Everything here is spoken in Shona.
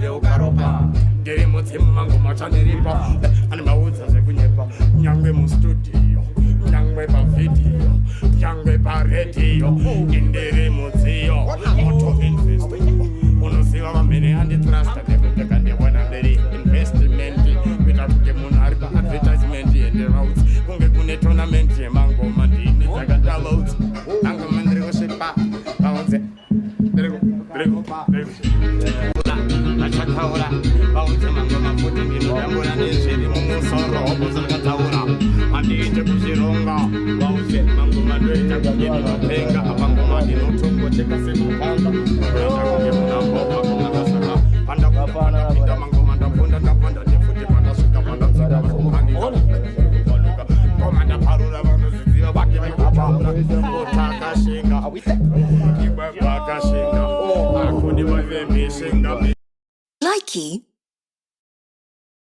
de ukaropa ngeri mudzimu mangu machaniripa ane maudza zekunyepa nyangwe mustudio nyangwe pavidhiyo nyangwe paredhiyo indiri mudziyo auto invest unoziva vamhene anditrasta ndekuteka ndibona ndiri investment kuita kuti munhu ari paadvertisement yenderauti kunge kune tournament yemangoma ndini dzakadaloudza angoma ndiri kusvipa vaudze vachataura vaudze mangoma futi ndinodambura nezviri mumusoro obozakataura handiite kuzvironga vaudze mangoma ndoita kuti ndinopenga apangoma ndinotongocheka semapanga achakunge munamboka kunakasaka pandakupinda mangoma ndaponda ndapanda nefuti pandasvika pandadzika vakumanikaluka ngoma ndaparura vanozidziva vake vakutaura otakashinga ibwebakashinga akuni vavemeshinga Likey